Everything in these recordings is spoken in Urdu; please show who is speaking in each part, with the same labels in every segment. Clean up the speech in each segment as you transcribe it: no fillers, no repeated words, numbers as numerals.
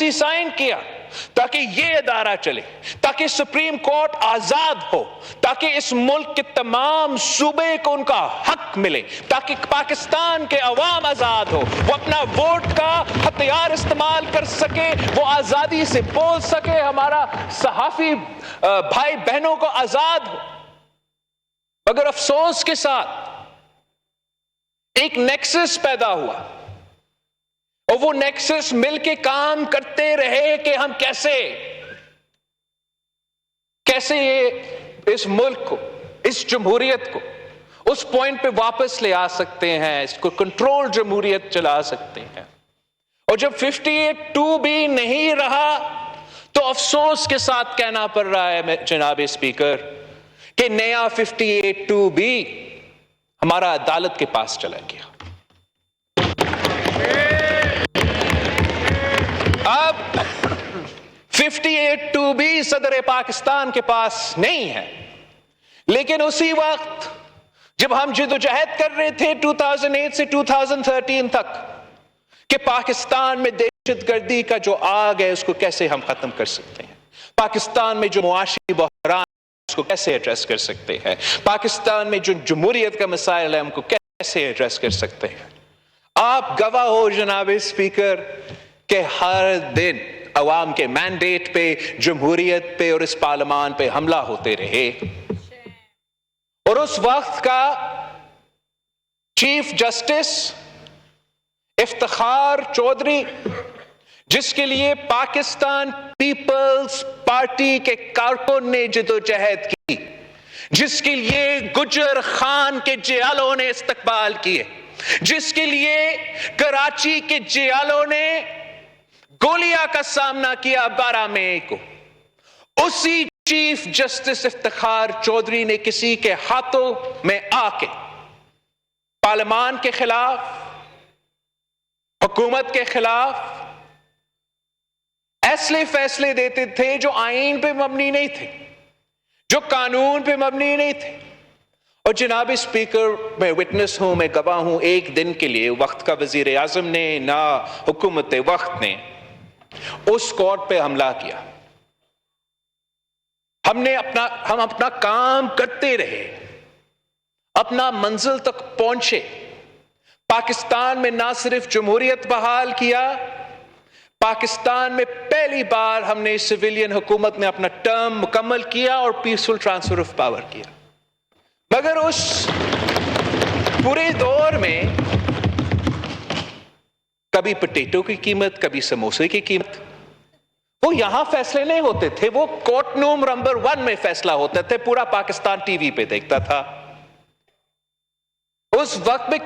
Speaker 1: پالیسی سائن کیا تاکہ یہ ادارہ چلے، تاکہ سپریم کورٹ آزاد ہو، تاکہ اس ملک کے تمام صوبے کو ان کا حق ملے، تاکہ پاکستان کے عوام آزاد ہو، وہ اپنا ووٹ کا ہتھیار استعمال کر سکے، وہ آزادی سے بول سکے، ہمارا صحافی بھائی بہنوں کو آزاد ہو۔ مگر افسوس کے ساتھ ایک نیکسس پیدا ہوا، اور وہ نیکسس مل کے کام کرتے رہے کہ ہم کیسے اس ملک کو، اس جمہوریت کو اس پوائنٹ پہ واپس لے آ سکتے ہیں، اس کو کنٹرول جمہوریت چلا سکتے ہیں۔ اور جب 58(2) بھی نہیں رہا تو افسوس کے ساتھ کہنا پڑ رہا ہے جناب اسپیکر کہ نیا 58(2) بھی ہمارا عدالت کے پاس چلا گیا۔ اب 58(2) بھی صدر پاکستان کے پاس نہیں ہے، لیکن اسی وقت جب ہم جدوجہد کر رہے تھے 2008 سے 2013 تک کہ پاکستان میں دہشت گردی کا جو آگ ہے اس کو کیسے ہم ختم کر سکتے ہیں، پاکستان میں جو معاشی بحران اس کو کیسے ایڈریس کر سکتے ہیں، پاکستان میں جو جمہوریت کا مسائل ہے ہم کو کیسے ایڈریس کر سکتے ہیں، آپ گواہ ہو جناب اسپیکر کہ ہر دن عوام کے مینڈیٹ پہ، جمہوریت پہ اور اس پارلیمان پہ حملہ ہوتے رہے۔ اور اس وقت کا چیف جسٹس افتخار چودھری، جس کے لیے پاکستان پیپلز پارٹی کے کارکن نے جدوجہد کی، جس کے لیے گجر خان کے جیالوں نے استقبال کیے، جس کے لیے کراچی کے جیالوں نے گولیاں کا سامنا کیا 12 مئی کو، اسی چیف جسٹس افتخار چودھری نے کسی کے ہاتھوں میں آ کے پارلیمان کے خلاف، حکومت کے خلاف ایسے فیصلے دیتے تھے جو آئین پہ مبنی نہیں تھے، جو قانون پہ مبنی نہیں تھے۔ اور جناب اسپیکر میں وٹنس ہوں، میں گواہ ہوں، ایک دن کے لیے وقت کا وزیر اعظم نے نہ حکومت وقت نے اس کورٹ پہ حملہ کیا۔ ہم اپنا کام کرتے رہے، اپنا منزل تک پہنچے، پاکستان میں نہ صرف جمہوریت بحال کیا، پاکستان میں پہلی بار ہم نے سویلین حکومت میں اپنا ٹرم مکمل کیا اور پیسفل ٹرانسفر آف پاور کیا۔ مگر اس پورے دور میں کبھی پٹیٹو کی قیمت، کبھی سموسے کی قیمت، وہ یہاں فیصلے نہیں ہوتے تھے، وہ کورٹ روم نمبر 1 میں فیصلہ ہوتا تھے، پورا پاکستان ٹی وی پہ دیکھتا تھا۔ اس وقت میں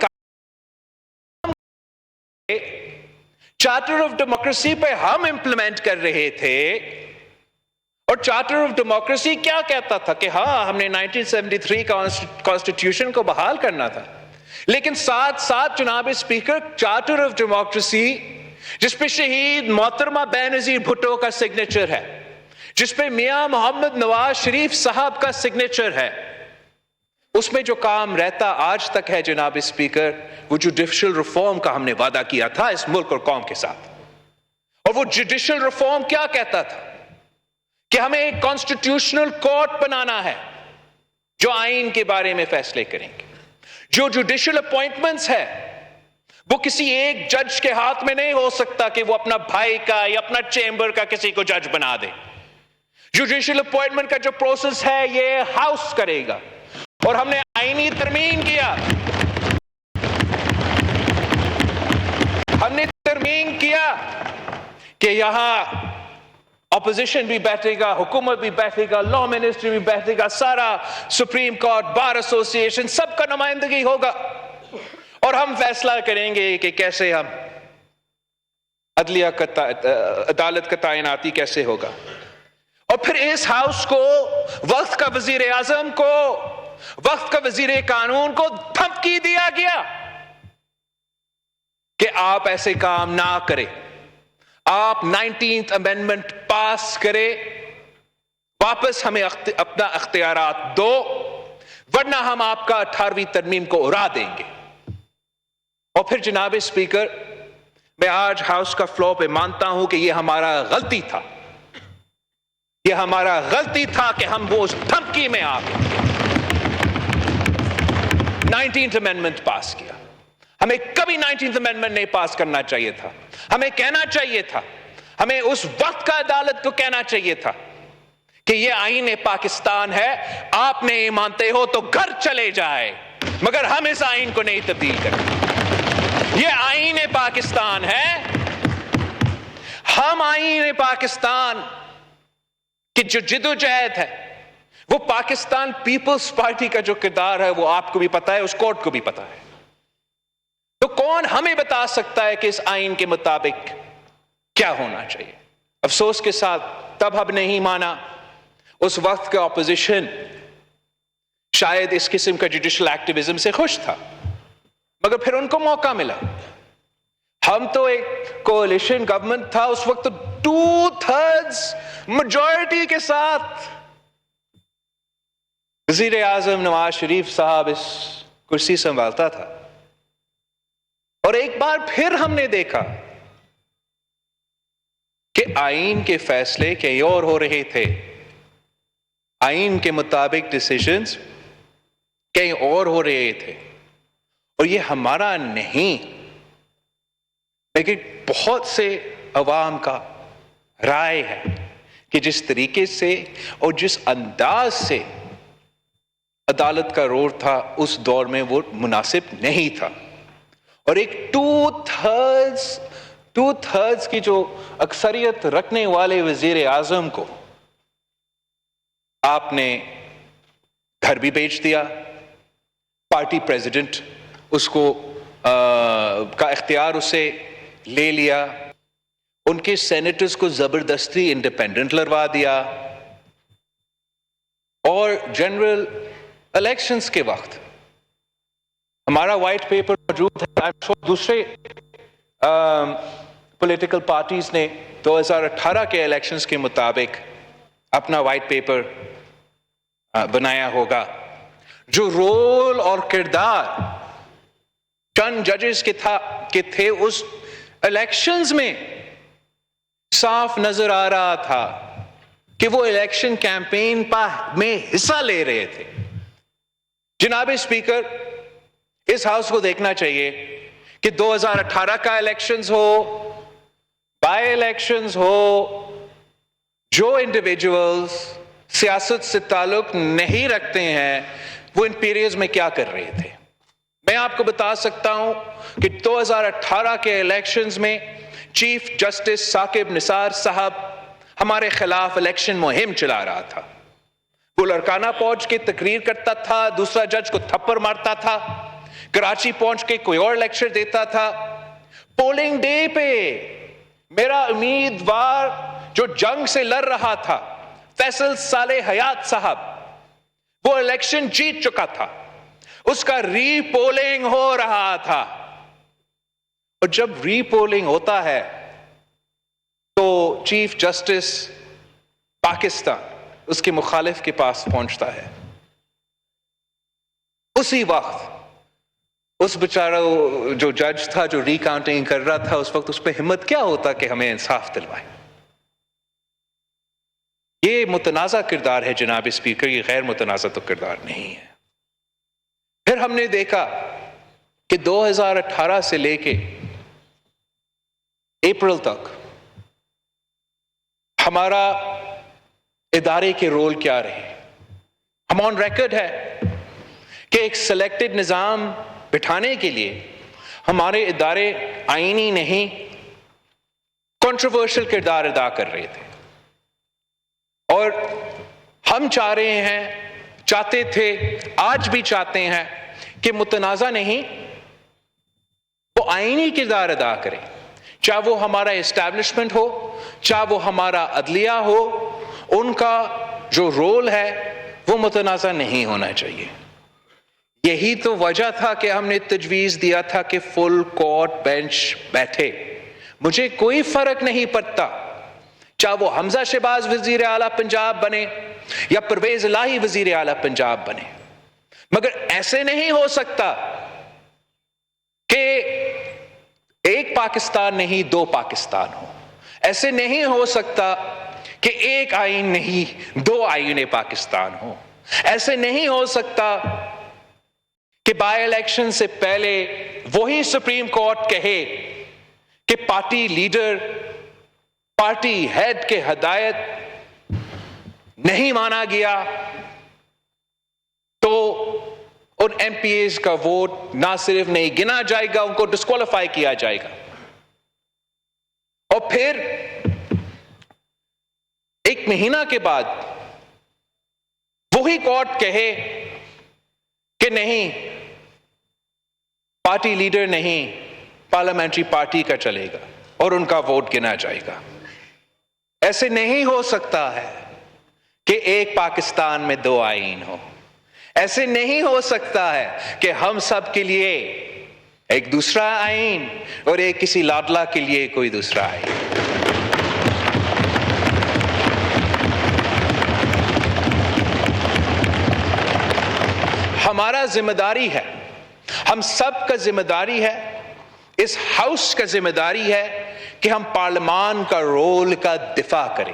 Speaker 1: چارٹر آف ڈیموکریسی پہ ہم امپلیمنٹ کر رہے تھے، اور چارٹر آف ڈیموکریسی کیا کہتا تھا کہ ہاں ہم نے 1973 کانسٹیٹیوشن کو بحال کرنا تھا، لیکن ساتھ ساتھ جناب اسپیکر چارٹر آف ڈیموکریسی جس پہ شہید محترمہ بے نظیر بھٹو کا سگنیچر ہے، جس پہ میاں محمد نواز شریف صاحب کا سگنیچر ہے، اس میں جو کام رہتا آج تک ہے جناب اسپیکر، وہ جوڈیشل ریفارم کا ہم نے وعدہ کیا تھا اس ملک اور قوم کے ساتھ۔ اور وہ جوڈیشل ریفارم کیا کہتا تھا کہ ہمیں ایک کانسٹیٹیوشنل کورٹ بنانا ہے جو آئین کے بارے میں فیصلے کریں گے، جو جوڈیشل اپوائنٹمنٹس ہے وہ کسی ایک جج کے ہاتھ میں نہیں ہو سکتا کہ وہ اپنا بھائی کا یا اپنا چیمبر کا کسی کو جج بنا دے۔ جوڈیشل اپوائنٹمنٹ کا جو پروسیس ہے یہ ہاؤس کرے گا، اور ہم نے آئینی ترمیم کیا، ہم نے ترمیم کیا کہ یہاں اپوزیشن بھی بیٹھے گا، حکومت بھی بیٹھے گا، لا منسٹری بھی بیٹھے گا، سارا سپریم کورٹ، بار ایسوسی ایشن، سب کا نمائندگی ہوگا، اور ہم فیصلہ کریں گے کہ کیسے ہم عدالت کا تعیناتی کیسے ہوگا۔ اور پھر اس ہاؤس کو، وقت کا وزیر اعظم کو، وقت کا وزیر قانون کو دھمکی دیا گیا کہ آپ ایسے کام نہ کریں، آپ 19th امینڈمنٹ پاس کریں، واپس ہمیں اپنا اختیارات دو، ورنہ ہم آپ کا 18ویں ترمیم کو اڑا دیں گے۔ اور پھر جناب اسپیکر میں آج ہاؤس کا فلور پہ مانتا ہوں کہ یہ ہمارا غلطی تھا، یہ ہمارا غلطی تھا کہ ہم وہ اس دھمکی میں آ گئے۔ 19th امینڈمنٹ پاس کیا، ہمیں کبھی 19th امینڈمنٹ نہیں پاس کرنا چاہیے تھا۔ ہمیں کہنا چاہیے تھا، ہمیں اس وقت کا عدالت کو کہنا چاہیے تھا کہ یہ آئین پاکستان ہے، آپ نہیں مانتے ہو تو گھر چلے جائے، مگر ہم اس آئین کو نہیں تبدیل کریں۔ یہ آئین پاکستان ہے، ہم آئین پاکستان کی جو جدوجہد ہے، وہ پاکستان پیپلز پارٹی کا جو کردار ہے وہ آپ کو بھی پتا ہے، اس کورٹ کو بھی پتا ہے۔ تو کون ہمیں بتا سکتا ہے کہ اس آئین کے مطابق کیا ہونا چاہیے؟ افسوس کے ساتھ تب ہم نہیں مانا، اس وقت کا اپوزیشن شاید اس قسم کا جوڈیشل ایکٹیویزم سے خوش تھا، مگر پھر ان کو موقع ملا۔ ہم تو ایک کولیشن گورنمنٹ تھا اس وقت، تو 2/3 میجورٹی کے ساتھ وزیر اعظم نواز شریف صاحب اس کرسی سنبھالتا تھا، اور ایک بار پھر ہم نے دیکھا کہ آئین کے فیصلے کہیں اور ہو رہے تھے، آئین کے مطابق ڈیسیژنز کہیں اور ہو رہے تھے، اور یہ ہمارا نہیں لیکن بہت سے عوام کا رائے ہے کہ جس طریقے سے اور جس انداز سے عدالت کا رول تھا اس دور میں وہ مناسب نہیں تھا، اور ایک 2/3 کی جو اکثریت رکھنے والے وزیر اعظم کو آپ نے گھر بھی بیچ دیا، پارٹی پریزیڈنٹ اس کو کا اختیار اسے لے لیا، ان کے سینیٹرز کو زبردستی انڈیپینڈنٹ لڑوا دیا، اور جنرل الیکشنز کے وقت ہمارا وائٹ پیپر موجود ہے، دوسرے پولیٹیکل پارٹیز نے 2018 کے الیکشنز کے مطابق اپنا وائٹ پیپر بنایا ہوگا، جو رول اور کردار چند ججز کے تھے اس الیکشنز میں صاف نظر آ رہا تھا کہ وہ الیکشن کیمپین میں حصہ لے رہے تھے۔ جناب اسپیکر، اس ہاؤس کو دیکھنا چاہیے کہ 2018 کا الیکشنز ہو، بائی الیکشنز ہو، جو انڈیویجولز سیاست سے تعلق نہیں رکھتے ہیں وہ ان پیریڈز میں کیا کر رہے تھے۔ میں آپ کو بتا سکتا ہوں کہ 2018 کے الیکشنز میں چیف جسٹس ثاقب نثار صاحب ہمارے خلاف الیکشن مہم چلا رہا تھا، وہ لڑکانہ پہنچ کے تقریر کرتا تھا، دوسرا جج کو تھپڑ مارتا تھا، کراچی پہنچ کے کوئی اور لیکچر دیتا تھا۔ پولنگ ڈے پہ میرا امیدوار جو جنگ سے لڑ رہا تھا فیصل صالح حیات صاحب، وہ الیکشن جیت چکا تھا، اس کا ری پولنگ ہو رہا تھا، اور جب ری پولنگ ہوتا ہے تو چیف جسٹس پاکستان اس کے مخالف کے پاس پہنچتا ہے۔ اسی وقت اس بیچارہ جو جج تھا جو ری کاؤنٹنگ کر رہا تھا، اس وقت اس پہ ہمت کیا ہوتا کہ ہمیں انصاف دلوائے۔ یہ متنازع کردار ہے جناب اسپیکر، یہ غیر متنازع تو کردار نہیں ہے۔ پھر ہم نے دیکھا کہ 2018 سے لے کے اپریل تک ہمارا ادارے کے رول کیا رہے۔ ہم آن ریکارڈ ہے کہ ایک سلیکٹڈ نظام بٹھانے کے لیے ہمارے ادارے آئینی نہیں کنٹروورشل کردار ادا کر رہے تھے، اور ہم چاہتے تھے، آج بھی چاہتے ہیں کہ متنازع نہیں، وہ آئینی کردار ادا کرے، چاہے وہ ہمارا اسٹیبلشمنٹ ہو، چاہے وہ ہمارا عدلیہ ہو، ان کا جو رول ہے وہ متنازع نہیں ہونا چاہیے۔ یہی تو وجہ تھا کہ ہم نے تجویز دیا تھا کہ فل کورٹ بینچ بیٹھے، مجھے کوئی فرق نہیں پڑتا چاہے وہ حمزہ شہباز وزیر اعلیٰ پنجاب بنے یا پرویز الہی وزیر اعلیٰ پنجاب بنے، مگر ایسے نہیں ہو سکتا کہ ایک پاکستان نہیں دو پاکستان ہو. ایسے نہیں ہو سکتا کہ ایک آئین نہیں دو آئین پاکستان ہو. ایسے نہیں ہو سکتا کہ بائی الیکشن سے پہلے وہی سپریم کورٹ کہے کہ پارٹی لیڈر پارٹی ہیڈ کے ہدایت نہیں مانا گیا تو ان ایم پی ایز کا ووٹ نہ صرف نہیں گنا جائے گا، ان کو ڈسکوالیفائی کیا جائے گا. اور پھر ایک مہینہ کے بعد وہی کورٹ کہے کہ نہیں، پارٹی لیڈر نہیں، پارلیمنٹری پارٹی کا چلے گا اور ان کا ووٹ گنا جائے گا. ایسے نہیں ہو سکتا ہے کہ ایک پاکستان میں دو آئین ہو. ایسے نہیں ہو سکتا ہے کہ ہم سب کے لیے ایک دوسرا آئین اور ایک کسی لاڈلا کے لیے کوئی دوسرا آئین. ہمارا ذمہ داری ہے، ہم سب کا ذمہ داری ہے، اس ہاؤس کا ذمہ داری ہے کہ ہم پارلیمان کا رول کا دفاع کریں.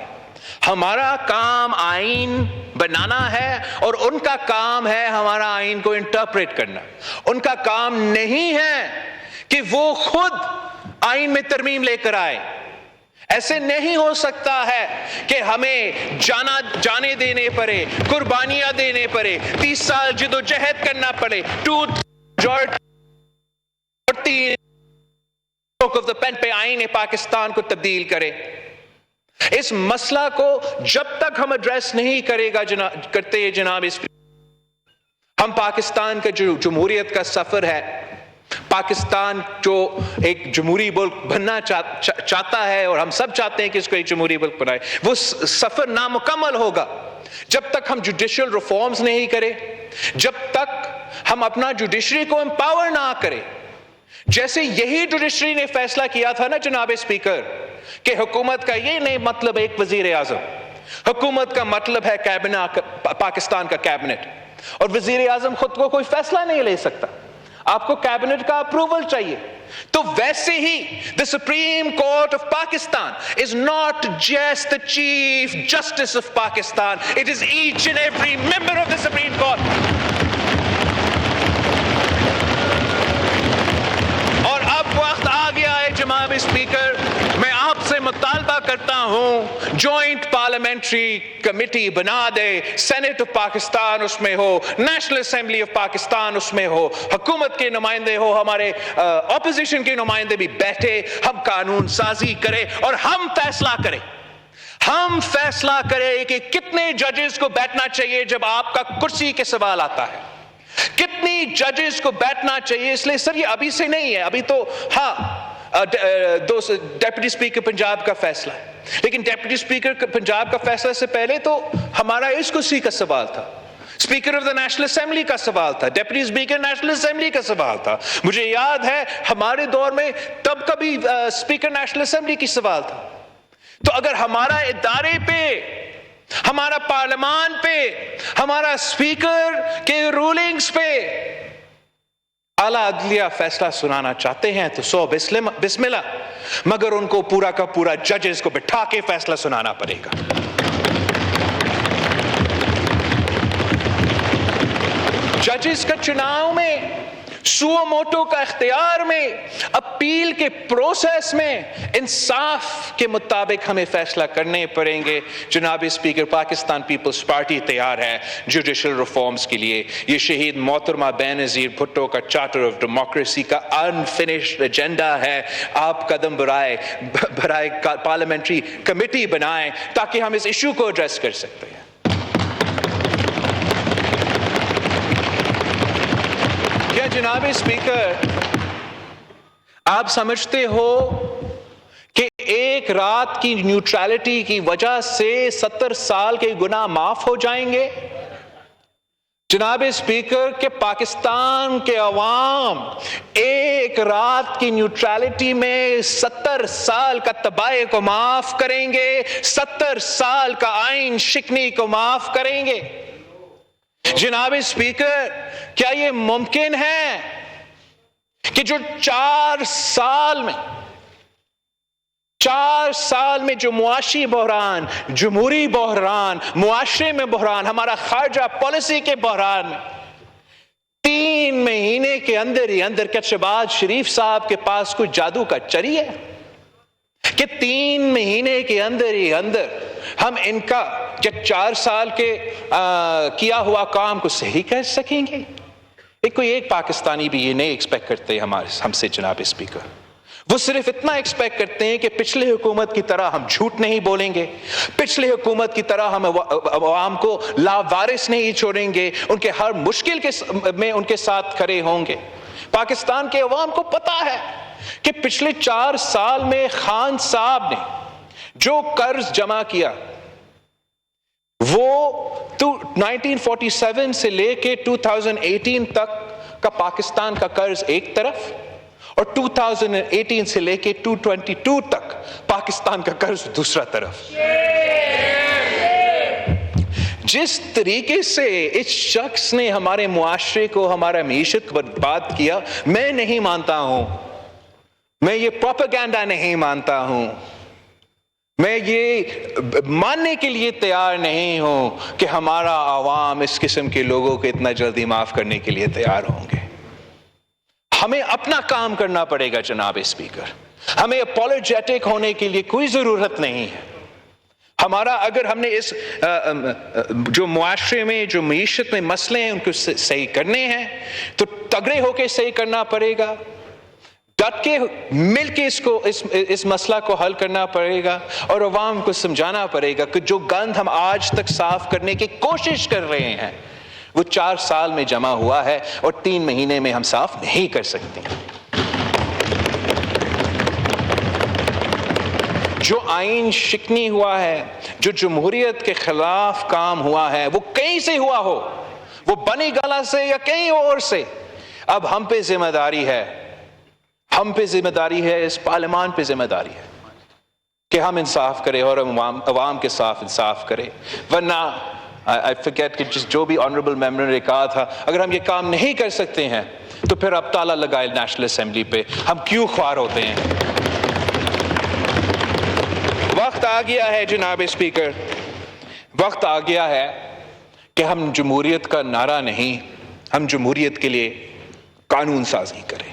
Speaker 1: ہمارا کام آئین بنانا ہے اور ان کا کام ہے ہمارا آئین کو انٹرپریٹ کرنا. ان کا کام نہیں ہے کہ وہ خود آئین میں ترمیم لے کر آئے. ایسے نہیں ہو سکتا ہے کہ ہمیں جانے دینے پڑے، قربانیاں دینے پڑے، 30 سال جدوجہد کرنا پڑے، 2/3 پہ آئین پاکستان کو تبدیل کرے. اس مسئلہ کو جب تک ہم ایڈریس نہیں کرتے جناب ہم پاکستان کا جو جمہوریت کا سفر ہے، پاکستان جو ایک جمہوری ملک بننا چاہتا ہے اور ہم سب چاہتے ہیں کہ اس کو ایک جمہوری ملک بنائے، وہ سفر نامکمل ہوگا جب تک ہم جوڈیشل ریفارمز نہیں کریں، جب تک ہم اپنا جوڈیشری کو امپاور نہ کریں. جیسے یہی جوڈیشری نے فیصلہ کیا تھا نا جناب اسپیکر کہ حکومت کا یہ نہیں مطلب ایک وزیر اعظم، حکومت کا مطلب ہے پاکستان کا کیبنٹ، اور وزیر اعظم خود کو کوئی فیصلہ نہیں لے سکتا، آپ کو کیبنٹ کا اپروول چاہیے. تو ویسے ہی the Supreme Court of Pakistan is not just the Chief Justice of Pakistan, it is each and every member of the Supreme Court. اور اب وقت آ گیا ہے جناب اسپیکر، میں آپ سے مطالبہ کرتا ہوں جوائنٹ پارلیمنٹری کمیٹی بنا دے، سینٹ آف پاکستان اس میں ہو، نیشنل اسمبلی آف پاکستان اس میں ہو، حکومت کے نمائندے ہو، ہمارے اپوزیشن کے نمائندے بھی بیٹھے، ہم قانون سازی کریں اور ہم فیصلہ کریں. ہم فیصلہ کریں کہ کتنے ججز کو بیٹھنا چاہیے جب آپ کا کرسی کے سوال آتا ہے، کتنی ججز کو بیٹھنا چاہیے. اس لیے سر یہ ابھی سے نہیں ہے، ابھی تو ہاں ڈیپٹی اسپیکر پنجاب کا فیصلہ ہے، لیکن ڈیپٹی اسپیکر پنجاب کا فیصلہ سے پہلے تو ہمارا اس کرسی کا سوال تھا، speaker of the national assembly کا سوال تھا، ڈیپٹی اسپیکر نیشنل اسمبلی کا سوال تھا. مجھے یاد ہے ہمارے دور میں تب کبھی اسپیکر نیشنل اسمبلی کی سوال تھا. تو اگر ہمارا ادارے پہ، ہمارا پارلیمان پہ، ہمارا اسپیکر کے رولنگز پہ اعلیٰ عدلیہ فیصلہ سنانا چاہتے ہیں تو سو بسم اللہ، مگر ان کو پورا کا پورا ججز کو بٹھا کے فیصلہ سنانا پڑے گا. ججز کا چناؤ میں، سو موٹو کا اختیار میں، اپیل کے پروسیس میں انصاف کے مطابق ہمیں فیصلہ کرنے پڑیں گے. جناب اسپیکر، پاکستان پیپلز پارٹی تیار ہے جوڈیشل ریفارمز کے لیے. یہ شہید محترمہ بینظیر بھٹو کا چارٹر آف ڈیموکریسی کا انفنشڈ ایجنڈا ہے. آپ قدم برائے پارلیمنٹری کمیٹی بنائیں تاکہ ہم اس ایشو کو ایڈریس کر سکتے ہیں. کیا جناب اسپیکر آپ سمجھتے ہو کہ ایک رات کی نیوٹرلٹی کی وجہ سے 70 سال کے گناہ معاف ہو جائیں گے؟ جناب اسپیکر کہ پاکستان کے عوام ایک رات کی نیوٹرلٹی میں 70 سال کا تباہی کو معاف کریں گے، 70 سال کا آئین شکنی کو معاف کریں گے. جناب اسپیکر کیا یہ ممکن ہے کہ جو 4 سال میں جو معاشی بحران، جمہوری بحران، معاشرے میں بحران، ہمارا خارجہ پالیسی کے بحران میں 3 مہینے کے اندر ہی اندر کیا شہباز شریف صاحب کے پاس کوئی جادو کا چری ہے کہ 3 مہینے کے اندر ہی اندر ہم ان کا 4 سال کے کیا ہوا کام کو صحیح کر سکیں گے؟ کوئی ایک پاکستانی بھی یہ نہیں ایکسپیکٹ کرتے ہم سے جناب اسپیکر. وہ صرف اتنا ایکسپیکٹ کرتے ہیں کہ پچھلے حکومت کی طرح ہم جھوٹ نہیں بولیں گے، پچھلے حکومت کی طرح ہم عوام کو لاوارث نہیں چھوڑیں گے، ان کے ہر مشکل میں ان کے ساتھ کھڑے ہوں گے. پاکستان کے عوام کو پتا ہے کہ پچھلے 4 سال میں خان صاحب نے جو قرض جمع کیا وہ 1947 سے لے کے 2018 تک کا پاکستان کا قرض ایک طرف، اور 2018 سے لے کے 2022 تک پاکستان کا قرض دوسرا طرف. جس طریقے سے اس شخص نے ہمارے معاشرے کو، ہمارا معیشت برباد کیا، میں نہیں مانتا ہوں، میں یہ پروپیگنڈا نہیں مانتا ہوں، میں یہ ماننے کے لیے تیار نہیں ہوں کہ ہمارا عوام اس قسم کے لوگوں کو اتنا جلدی معاف کرنے کے لیے تیار ہوں گے. ہمیں اپنا کام کرنا پڑے گا جناب اسپیکر. ہمیں اپولوجیٹک ہونے کے لیے کوئی ضرورت نہیں ہے. ہمارا اگر ہم نے اس جو معاشرے میں جو معیشت میں مسئلے ہیں ان کو صحیح کرنے ہیں تو تگڑے ہو کے صحیح کرنا پڑے گا، ڈٹ کے مل کے اس مسئلہ کو حل کرنا پڑے گا، اور عوام کو سمجھانا پڑے گا کہ جو گند ہم آج تک صاف کرنے کی کوشش کر رہے ہیں وہ 4 سال میں جمع ہوا ہے اور 3 مہینے میں ہم صاف نہیں کر سکتے. جو آئین شکنی ہوا ہے، جو جمہوریت کے خلاف کام ہوا ہے، وہ کہیں سے ہوا ہو، وہ بنی گالا سے یا کہیں اور سے، اب ہم پہ ذمہ داری ہے، ہم پہ ذمہ داری ہے، اس پارلیمان پہ ذمہ داری ہے کہ ہم انصاف کریں اور عوام کے ساتھ انصاف کریں. ورنہ I forget کہ جو بھی آنریبل ممبر نے کہا تھا، اگر ہم یہ کام نہیں کر سکتے ہیں تو پھر اب تالا لگائے نیشنل اسمبلی پہ، ہم کیوں خوار ہوتے ہیں؟ وقت آ گیا ہے جناب اسپیکر، وقت آ گیا ہے کہ ہم جمہوریت کا نعرہ نہیں، ہم جمہوریت کے لیے قانون سازی کریں،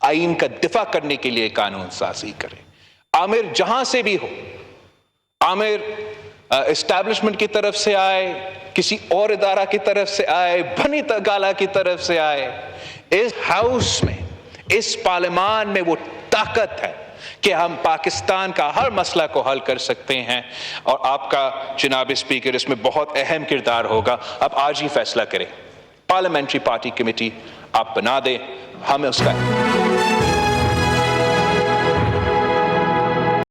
Speaker 1: آئین کا دفاع کرنے کے لیے قانون سازی کریں. عامر جہاں سے بھی ہو، عامر اسٹیبلشمنٹ کی طرف سے آئے، کسی اور ادارہ کی طرف سے آئے، بنی گالا کی طرف سے آئے، اس ہاؤس میں، اس پارلیمان میں وہ طاقت ہے کہ ہم پاکستان کا ہر مسئلہ کو حل کر سکتے ہیں. اور آپ کا جناب اسپیکر اس میں بہت اہم کردار ہوگا. آپ آج ہی فیصلہ کریں، پارلیمنٹری پارٹی کمیٹی آپ بنا دیں، ہمیں اس کا